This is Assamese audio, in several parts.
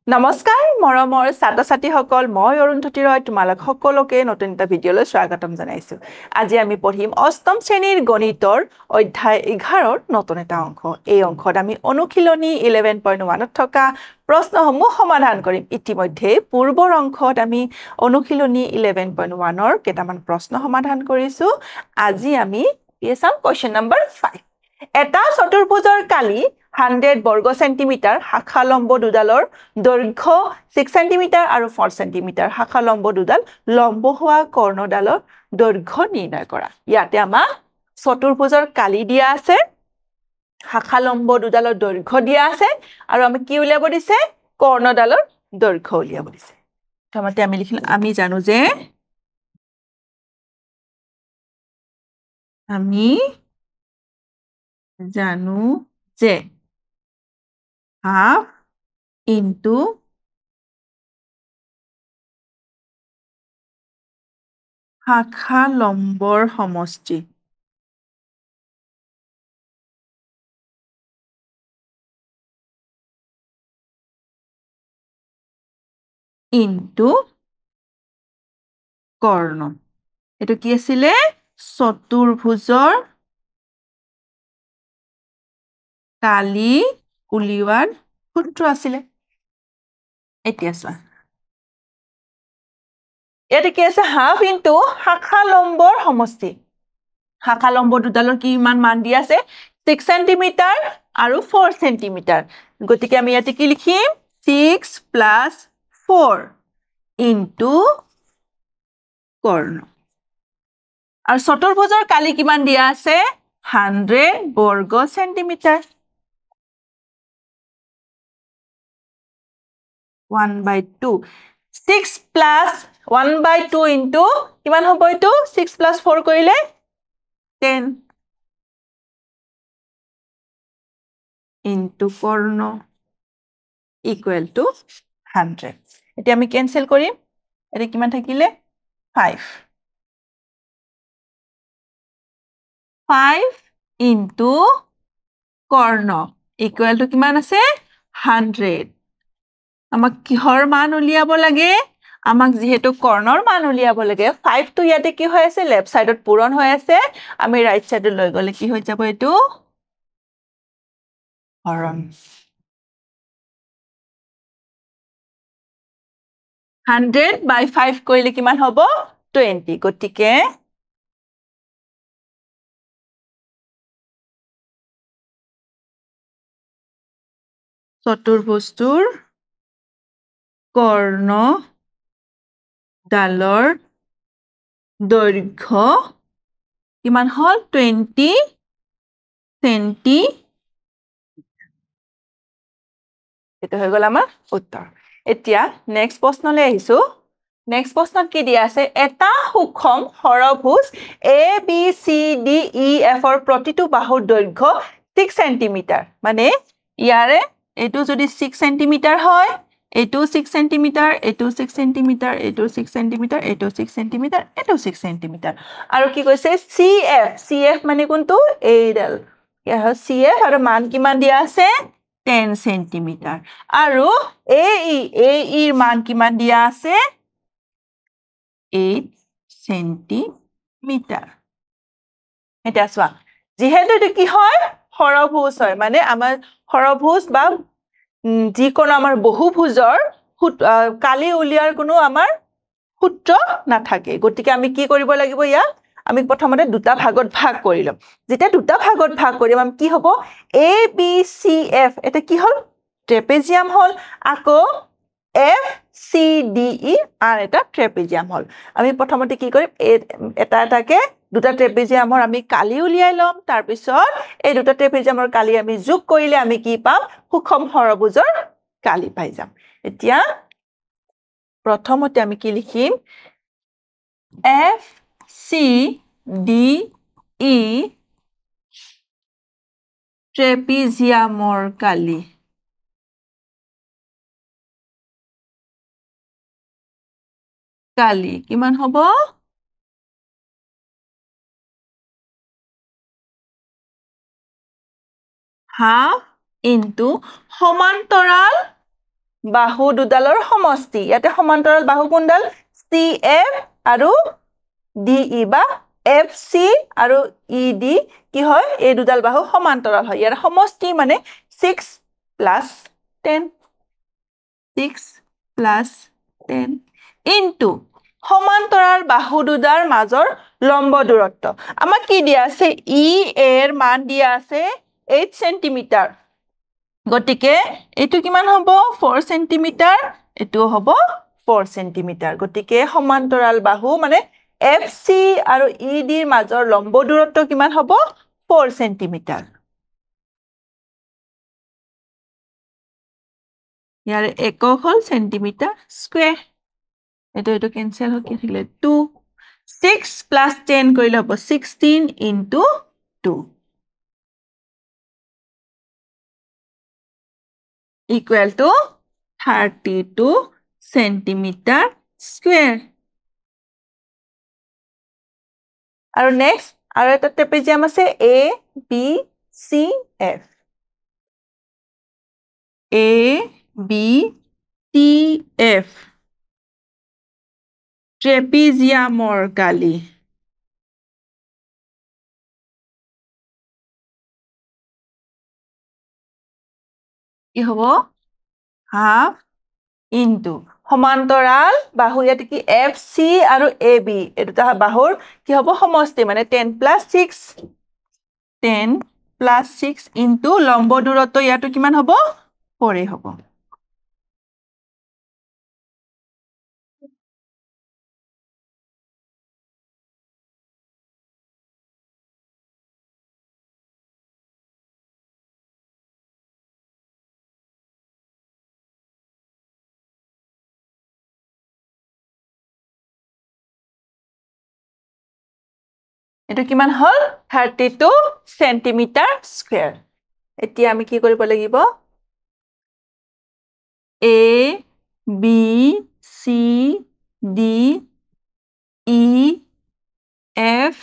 নমস্কাৰ মৰমৰ ছাত্ৰ-ছাত্ৰীসকল মই অৰুন্ধতী ৰয় তোমালোক সকলোকে নতুন এটা ভিডিঅ'লৈ স্বাগতম জনাইছো আজি আমি পঢ়িম অষ্টম শ্ৰেণীৰ গণিতৰ অধ্যায় 11ৰ নতুন এটা অংক এই অংকত আমি অনুশীলনী 11.1 ত থকা প্ৰশ্নসমূহ সমাধান কৰিম ইতিমধ্যে পূৰ্বৰ অংকত আমি অনুশীলনী 11.1 ৰ কেইটামান প্ৰশ্ন সমাধান কৰিছো আজি আমি চাম কোৱেশ্চন নম্বৰ 5 এটা চতুৰ্ভুজৰ কালি 100 বৰ্গ সেন্টিমিটাৰ শাখা লম্ব দুডালৰ দৈৰ্ঘ্য 6 সেন্টিমিটাৰ আৰু 4 সেন্টিমিটাৰ শাখা লম্ব দুডাল লম্ব হোৱা কৰ্ণডালৰ দৈৰ্ঘ্য নিৰ্ণয় কৰা ইয়াতে আমাৰ চতুৰ্ভুজৰ কালি দিয়া আছে শাখা লম্ব দুডালৰ দৈৰ্ঘ্য দিয়া আছে আৰু আমি কি উলিয়াব দিছে কৰ্ণডালৰ দৈৰ্ঘ্য উলিয়াব দিছে প্ৰথমতে আমি লিখিম আমি জানো যে half into শাখা লম্বৰ সমষ্টি into কৰ্ণ এটো কি আছিল চতুৰ্ভুজৰ কালি উলিওৱাৰ সূত্ৰ আছিল এতিয়া চোৱা এটো কি আছে হাফ ইনটু শাখা লম্বৰ সমষ্টি শাখা লম্ব দুডালৰ কি মান দিয়া আছে 6 সেন্টিমিটাৰ আৰু 4 সেন্টিমিটাৰ গতিকে আমি ইয়াতে কি লিখিম 6 + 4 ইনটু কৰ্ণ আৰু চতুৰ্ভুজৰ কালি কিমান দিয়া আছে 100 বৰ্গ সেন্টিমিটাৰ 1/2 6 + 1/2 ইনটু কিমান হ'ব এটো 6 + 4 কৰিলে 10 ইনটু কৰ্ণ ইকুৱেল টু 100 এতিয়া আমি কেনসেল কৰিম এটা কিমান থাকিলে 5 ইনটু কৰ্ণ ইকুৱেল টু কিমান আছে 100 আমাক কিহৰ মান উলিয়াব লাগে আমাক যেহেতু কৰ্ণৰ মান উলিয়াব লাগে 5 টো ইয়াতে কি হৈ আছে লেফট সাইডত পূৰণ হৈ আছে আমি ৰাইট সাইডত লৈ গলে কি হৈ যাব এটো হৰণ 100/5 কৰিলে কিমান হ'ব 20 গতিকে চতুৰ্ভুজটোৰ কৰ্ণ ডালৰ দৈৰ্ঘ্য কিমান হল 20 সেন্টি এটা হৈ গল আমাৰ উত্তৰ এতিয়া নেক্সট প্ৰশ্নলৈ আহিছো নেক্সট প্ৰশ্নত কি দিয়া আছে এটা সুষম হৰভুজ ABCDEF ৰ প্ৰতিটো বাহুৰ দৈৰ্ঘ্য 6 সেন্টিমিটাৰ মানে ইয়াৰে এটো যদি 6 সেন্টিমিটাৰ হয় এটো 6 সেন্টিমিটাৰ এটো 6 সেন্টিমিটাৰ এটো 6 সেন্টিমিটাৰ এটো 6 সেন্টিমিটাৰ এটো 6 সেন্টিমিটাৰ আৰু কি কৈছে CF মানে কোনটো এইডাল CF আৰু মান কিমান দিয়া আছে 10 সেন্টিমিটাৰ আৰু AE ৰ মান কিমান দিয়া আছে 8 সেন্টিমিটাৰ এটা চোৱা যেহেতু এটো কি হয় হৰভুজ হয় মানে আমাৰ হৰভুজ বা যিকোনো আমাৰ বহুভুজৰ কালি উলিয়াৰ কোনো আমাৰ সূত্ৰ নাথাকে গতিকে আমি কি কৰিব লাগিব ইয়াক আমি প্ৰথমতে দুটা ভাগত ভাগ কৰি লম যেতিয়া দুটা ভাগত ভাগ কৰিম আমি কি হ'ব ABCF এটা কি হল ট্ৰেপেজিয়াম হল আকৌ FCDE আৰ এটা ট্ৰেপেজিয়াম হল আমি প্ৰথমতে কি কৰিম এটা এটাকে দুটা ট্ৰেপেজিয়ামৰ আমি কালি উলিয়াই লম তাৰ পিছত এই দুটা ট্ৰেপেজিয়ামৰ কালি আমি যোগ কৰিলে আমি কি পাম সুষম হৰভুজৰ কালি পাই যাম এতিয়া প্ৰথমতে আমি কি লিখিম FCDE ট্ৰেপেজিয়ামৰ কালি কিমান হ'ব হাফ ইনটু সমান্তৰাল বাহু দুডালৰ সমষ্টি ইয়াতে সমান্তৰাল বাহু কোনডাল CF আৰু DE বা FC আৰু ED কি হয় এই দুডাল বাহু সমান্তৰাল হয় ইয়াৰ সমষ্টি মানে 6 plus 10 6 plus 10 into সমান্তৰাল বাহু দুডাৰ মাজৰ লম্ব দূৰত্ব আমাক কি দিয়া আছে E এৰ মান দিয়া আছে 8 সেন্টিমিটাৰ গটিকে এটো কিমান হ'ব 4 সেন্টিমিটাৰ এটো হ'ব 4 সেন্টিমিটাৰ গটিকে সমান্তৰাল বাহু মানে FC আৰু ED ৰ মাজৰ লম্ব দূৰত্ব কিমান হ'ব 4 সেন্টিমিটাৰ ইয়াৰ একক হল সেন্টিমিটাৰ স্কয়াৰ এটো কেনসেল হৈ কি থাকিলে 2 6 plus 10 কৰিলে হ'ব 16 into 2 equal to 32 centimeter square আৰু next আৰু এটা ট্ৰেপেজিয়াম আছে A B C F A B C F ট্ৰেপেজিয়ামৰ গালি কি হ'ব হাফ ইনটু সমান্তৰাল বাহু ইয়াত কি FC আৰু AB এই দুটা বাহুৰ কি হ'ব সমষ্টি মানে 10 plus 6 10 plus 6 into লম্ব দূৰত্ব ইয়াটো কিমান হ'ব 4 এ হ'ব এটো কিমান হল 32 সেন্টিমিটাৰ স্কয়াৰ এতিয়া আমি কি কৰিব লাগিব A B C D E F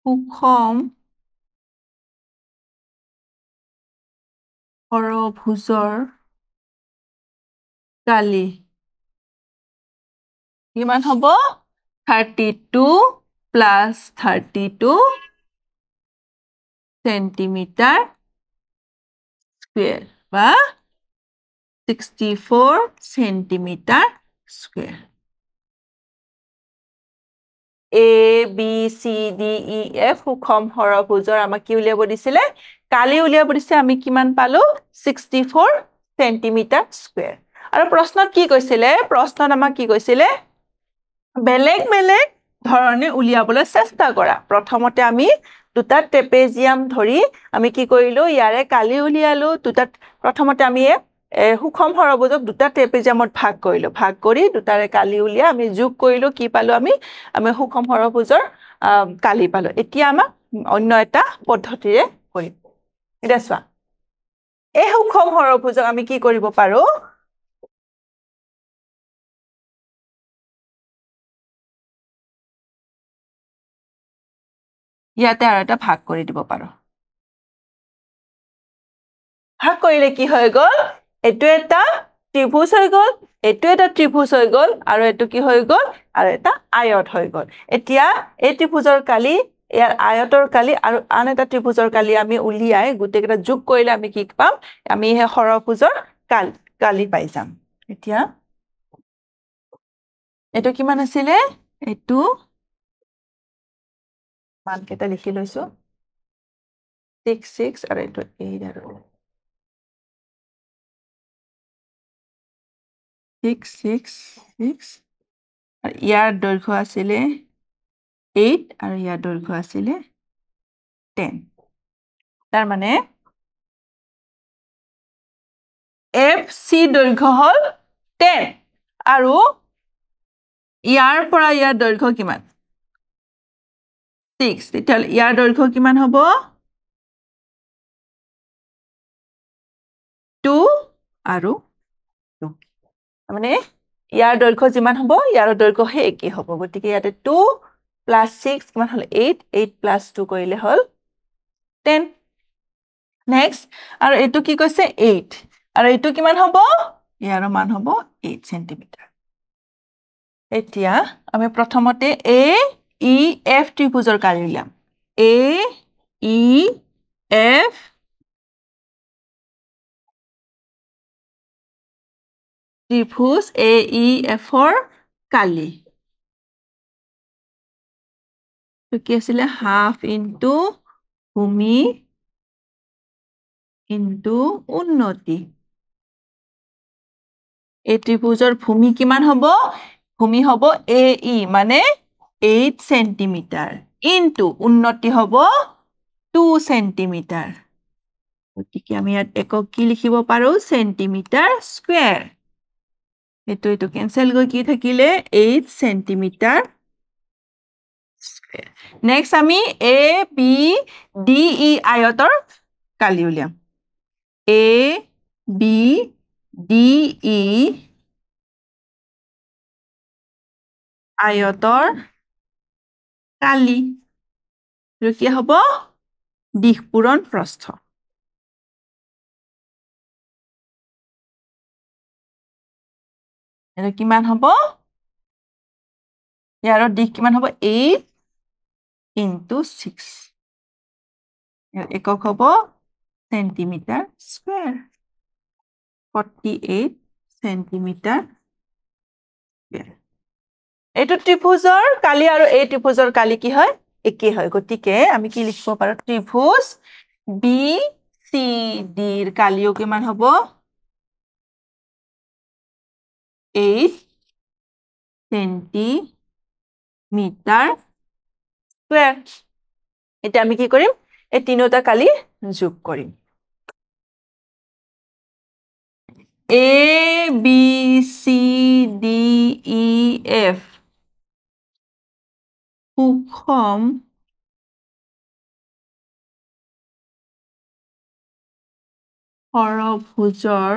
সুষম সৰভুজৰ গালি কিমান হ'ব 32 plus 32 centimeter square বা 64 centimeter square A B C D E F সুষম সৰভুজৰ আমাক কি উলিয়াব দিছিলে কালি উলিয়াব দিছে আমি কিমান পালো 64 centimeter square আৰু প্ৰশ্নত কি কৈছিলে প্ৰশ্নত আমাক কি কৈছিলে বেলেগ বেলেগ ধৰণে উলিয়াবলৈ চেষ্টা কৰা প্ৰথমতে আমি দুটা ট্ৰেপেজিয়াম ধৰি আমি কি কৰিলো ইয়াৰে কালি উলিয়ালো দুটা প্ৰথমতে আমি সুষম সৰভুজক দুটা ট্ৰেপেজিয়ামত ভাগ কৰিলো ভাগ কৰি দুটাৰে কালি উলিয়া আমি যোগ কৰিলো কি পালো আমি সুষম সৰভুজৰ কালি পালো এতিয়া আমাক অন্য এটা পদ্ধতিৰে কৰিম এটা চোৱা এই সুষম সৰভুজক আমি কি কৰিব পাৰো ইয়াতে আৰু এটা ভাগ কৰি দিব পাৰো ভাগ কৰিলে কি হৈ গল এটো এটা ত্ৰিভুজ হৈ গল এটো এটা ত্ৰিভুজ হৈ গল আৰু এটো কি হৈ গল আৰু এটা আয়ত হৈ গল এতিয়া এই ত্ৰিভুজৰ কালি ইয়াৰ আয়তৰ কালি আৰু আন এটা ত্ৰিভুজৰ কালি আমি উলিয়াই গুটেকেটা যোগ কৰিলে আমি কি পাম আমি হে সৰভুজৰ কালি পাই যাম এতিয়া এটো কিমান আছিল এটো মান কেটা লিখি লৈছো 6 6 আৰু এটো 8 আৰু 6 6 6 আৰু ইয়াৰ দৈৰ্ঘ্য আছিল 8 আৰু ইয়াৰ দৈৰ্ঘ্য আছিল 10 তাৰ মানে FC দৈৰ্ঘ্য হল 10 আৰু ইয়াৰ পৰা ইয়াৰ দৈৰ্ঘ্য কিমান 6 তেতিয়াহলে ইয়াৰ দৈৰ্ঘ্য কিমান হ'ব 2 আৰু 2 মানে ইয়াৰ দৈৰ্ঘ্য যিমান হ'ব ইয়াৰ দৈৰ্ঘ্য হে একে হ'ব গতিকে ইয়াতে 2 plus 6 কিমান হল 8 8 plus 2 কৰিলে হল 10 নেক্সট আৰু এইটো কি কৈছে 8 আৰু এইটো কিমান হ'ব ইয়াৰ মান হ'ব 8 সেন্টিমিটাৰ এতিয়া আমি প্ৰথমতে এ ই এফ ত্ৰিভুজৰ কালি উলিয়াম এ ই এফ ত্ৰিভুজ এ ই এফৰ কালি কি আছিলে হাফ ইনটু ভূমি ইনটু উন্নতি এই ত্ৰিভুজৰ ভূমি কিমান হ'ব ভূমি হ'ব এ ই মানে 8 সেন্টিমিটাৰ ইনটু উন্নতি হ'ব 2 সেন্টিমিটাৰ গতিকে আমি ইয়াত একক কি লিখিব পাৰো সেন্টিমিটাৰ স্কয়াৰ এইটো কেনসেল গৈ কি থাকিলে 8 সেন্টিমিটাৰ স্কয়াৰ নেক্সট আমি এ বি ডি ই আয়তৰ কালি উলিয়াম এ বি ডি ই আয়তৰ কালি কি হ'ব দিশপূৰণ প্ৰস্থ এটা কিমান হ'ব ইয়াৰ দিশ কিমান হ'ব 8 into 6 একক হ'ব সেন্টিমিটাৰ স্কয়াৰ 48 সেন্টিমিটাৰ স্কয়াৰ এইটো ত্ৰিভুজৰ কালি আৰু এই ত্ৰিভুজৰ কালি কি হয় একে হয় গতিকে আমি কি লিখিব পাৰো ত্ৰিভুজ বি সি ডি ৰ কালিও কিমান হ'ব 8 সেন্টিমিটাৰ স্কয়াৰ এটা আমি কি কৰিম এই তিনিটা কালি যোগ কৰিম A B C D E F সুষম ষড়ভুজৰ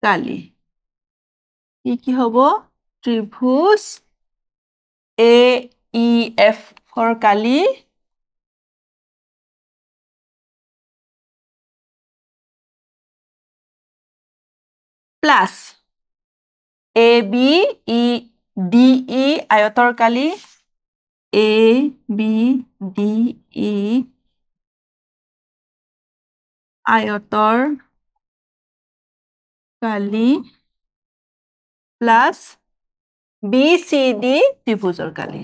কালি কি হ'ব ত্ৰিভুজ এ ই এফ ৰ কালি plus A B E D E আয়তৰ Kali A B D E আয়তৰ Kali plus B C D ত্ৰিভুজৰ Kali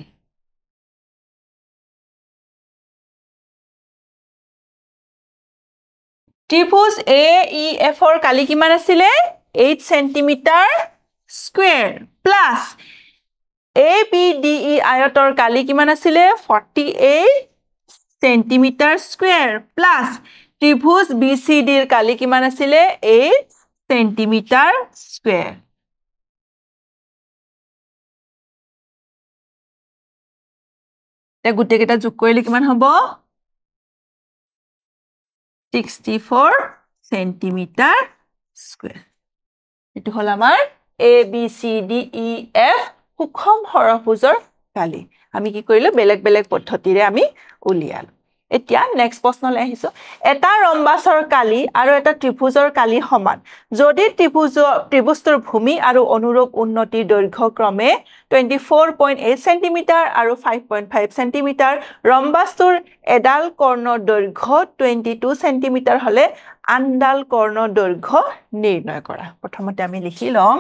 ত্ৰিভুজ A E F ৰ কালি কিমান আছিলে 8 centimetre square plus A B D E আয়তৰ কালি কিমান আছিলে 48 সেন্টিমিটাৰ স্কয়াৰ প্লাস ত্ৰিভুজ বি সি ডি ৰ কালি কিমান আছিলে 8 সেন্টিমিটাৰ স্কয়াৰ গুটেই কেইটা যোগ কৰিলে কিমান হ'ব 64 সেন্টিমিটাৰ স্কয়াৰ এটো হল আমাৰ A B C D E F সুষম ষড়ভুজৰ কালি আমি কি কৰিলো বেলেগ বেলেগ পদ্ধতিৰে আমি উলিয়ালো এতিয়া নেক্সট প্ৰশ্নলৈ আহিছো এটা ৰম্বাসৰ কালি আৰু এটা ত্ৰিভুজৰ কালি সমান যদি ত্ৰিভুজৰ ভূমি আৰু অনুৰূপ উন্নতিৰ দৈৰ্ঘ্য ক্ৰমে 24.8 সেন্টিমিটাৰ আৰু 5.5 সেন্টিমিটাৰ ৰম্বাসটোৰ এডাল কৰ্ণৰ দৈৰ্ঘ্য 22 সেন্টিমিটাৰ হলে আনডাল কৰ্ণৰ দৈৰ্ঘ্য নিৰ্ণয় কৰা প্ৰথমতে আমি লিখি লম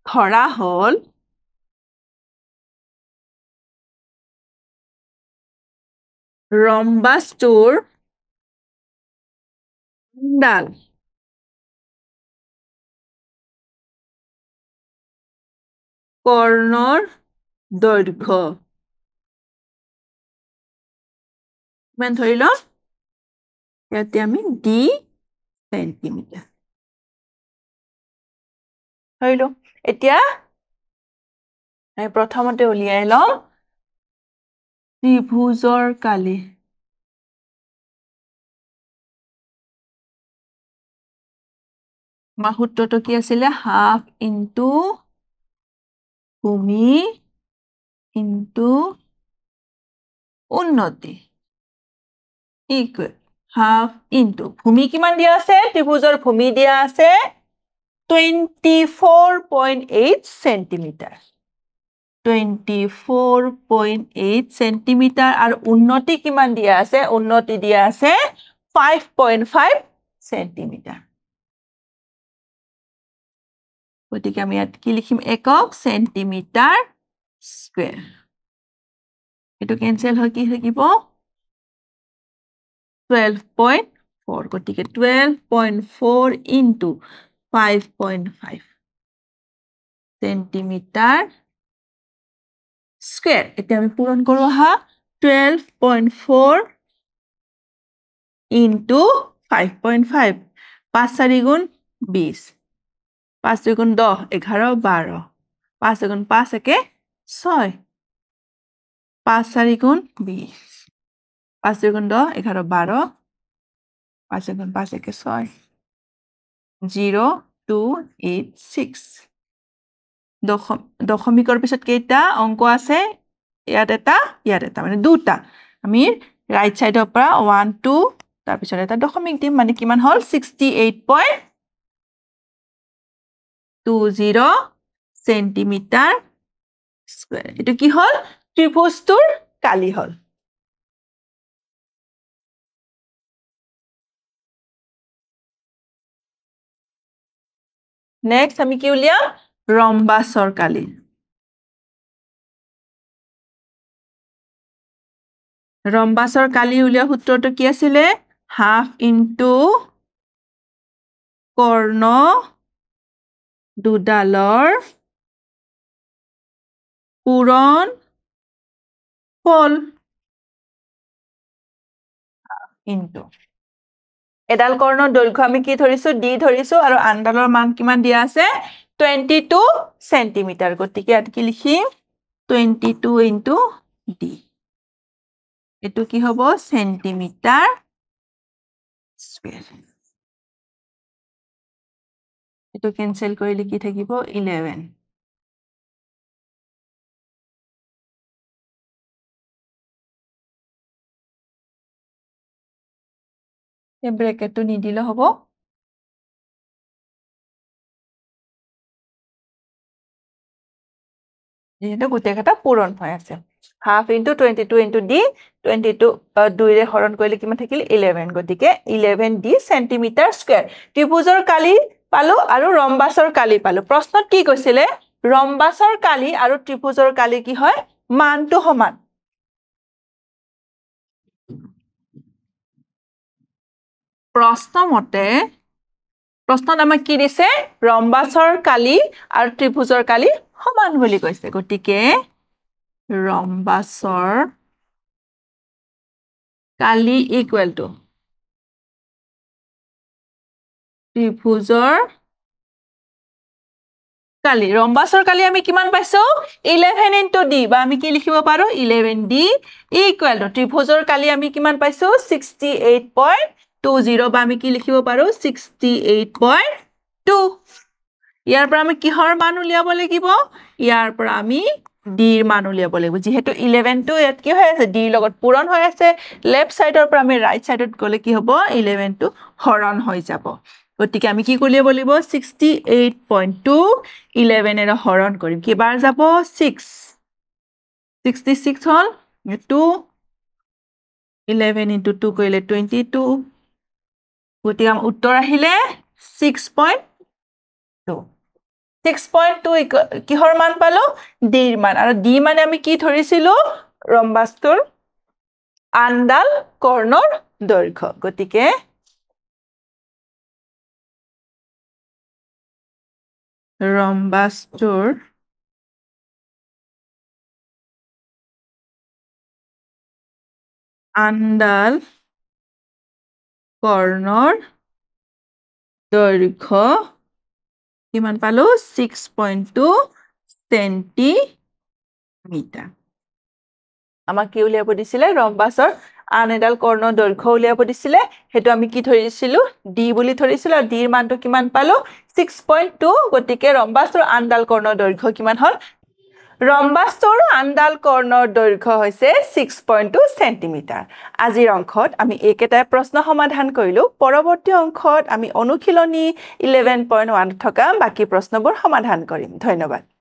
ধৰা হল ৰম্বাসটোৰ আনডাল কৰ্ণৰ দৈৰ্ঘ্য কিমান ধৰি লম ইয়াতে আমি ডি সেন্টিমিটাৰ ধৰিলো এতিয়া আমি প্ৰথমতে উলিয়াই লম ত্ৰিভুজৰ কালি আমাৰ সূত্ৰটো কি আছিলে হাফ ইনটু ভূমি ইনটু উন্নতি ইকুৱেল হাফ ইনটু ভূমি কিমান দিয়া আছে ত্ৰিভুজৰ ভূমি দিয়া আছে 24.8 সেন্টিমিটাৰ 24.8 সেন্টিমিটাৰ আৰু উন্নতি কিমান দিয়া আছে উন্নতি দিয়া আছে 5.5 সেন্টিমিটার গতিকে আমি ইয়াত কি লিখিম একক সেন্টিমিটার স্কয়ার এটো ক্যান্সেল হয় কি থাকিব 12.4 গতিকে 12.4 into 5.5 সেন্টিমিটার স্কয়ার এটা আমি পূরণ করব হা 12.4 into 5.5 5 4 গুণ 20 5 2 গুণ 10 11 12 5 গুণ 5 একে 6 5 4 গুণ 20 5 2 গুণ 10 11 12 5 গুণ 5 একে 6 0 2 8 6 দশমিকৰ পিছত কেইটা অংক আছে ইয়াত এটা মানে দুটা আমি ৰাইট সাইডৰ পৰা 1 2 তাৰ পিছত এটা দশমিক দিম মানে কিমান হল 68.20 সেন্টিমিটাৰ স্কয়াৰ এটো কি হল ত্ৰিভুজটোৰ কালি হল নেক্সট আমি কি উলিয়াম ৰম্বাসৰ কালি ৰম্বাসৰ কালি উলিয়া সূত্ৰটো কি আছিল হাফ ইনটু কৰ্ণ দুডালৰ পূৰণ ফল ইনটু এডাল কৰ্ণৰ দৈৰ্ঘ্য আমি কি ধৰিছো d ধৰিছো আৰু আনডালৰ মান কিমান দিয়া আছে 22 সেন্টিমিটার গতিকে ইয়াত কি লিখিম 22 into d এটো কি হ'ব সেন্টিমিটার স্কয়ার এটো ক্যান্সেল কৰিলে কি থাকিব 11 এই ব্ৰেকেটটো নিদিলে হ'ব যেহেতু গোটেইটা পূৰণ হৈ আছে হাফ ইনটু 22 into d 22 2 ৰে হৰণ কৰিলে কিমান থাকিল 11 গতিকে 11 d সেন্টিমিটাৰ স্কয়াৰ ত্ৰিভুজৰ কালি পালো আৰু ৰম্বাসৰ কালি পালো প্ৰশ্নত কি কৈছিলে ৰম্বাসৰ কালি আৰু ত্ৰিভুজৰ কালি কি হয় মানটো সমান প্ৰশ্নত আমাক কি দিছে ৰম্বাসৰ কালি আৰু ত্ৰিভুজৰ কালি সমান বুলি কৈছে গতিকে ৰম্বাসৰ কালি ইকুৱেল টু ত্ৰিভুজৰ কালি ৰম্বাসৰ কালি আমি কিমান পাইছো 11 into d বা আমি কি লিখিব পাৰো 11d ইকুৱেল টু ত্ৰিভুজৰ কালি আমি কিমান পাইছো 68.20 বা আমি কি লিখিব পাৰো 68.2 ইয়াৰ পৰা আমি কিহৰ মান উলিয়াব লাগিব ইয়াৰ পৰা আমি d ৰ মান উলিয়াব লাগিব যেহেতু 11 টো ইয়াত কি হৈ আছে d লগত পূৰণ হৈ আছে লেফট সাইডৰ পৰা আমি ৰাইট সাইডত গলে কি হ'ব 11 টো হৰণ হৈ যাব গতিকে আমি কি উলিয়াব লাগিব 68.2 11 এৰ হৰণ কৰিম কিবাৰ যাব 6 66 হল 2 11 into 2 কৰিলে 22 গতিকে আমাৰ উত্তৰ আহিলে 6.2 কিহৰ মান পালো d ৰ মান আৰু d মানে আমি কি ধৰিছিলো ৰম্বাসটোৰ আনডাল কৰ্ণৰ দৈৰ্ঘ্য গতিকে ৰম্বাসটোৰ আনডাল কৰ্ণৰ দৈৰ্ঘ্য কিমান পালো 6.2 সেন্টিমিটাৰ আমাক কি উলিয়াব দিছিলে ৰম্বাসৰ আন এডাল কৰ্ণৰ দৈৰ্ঘ্য উলিয়াব দিছিলে হেতু আমি কি ধৰিছিলো d বুলি ধৰিছিলো আৰু d ৰ মানটো কিমান পালো 6.2 গতিকে ৰম্বাসৰ আনডাল কৰ্ণৰ দৈৰ্ঘ্য কিমান হল ৰম্বাষ্টৰ আনডাল কৰ্ণৰ দৈৰ্ঘ্য হৈছে 6.2 সেণ্টিমিটাৰ আজিৰ অংকত আমি এইকেইটাই প্ৰশ্ন সমাধান কৰিলো পৰৱৰ্তী অংকত আমি অনুশীলনী 11.1 থকা বাকি প্ৰশ্নবোৰ সমাধান কৰিম ধন্যবাদ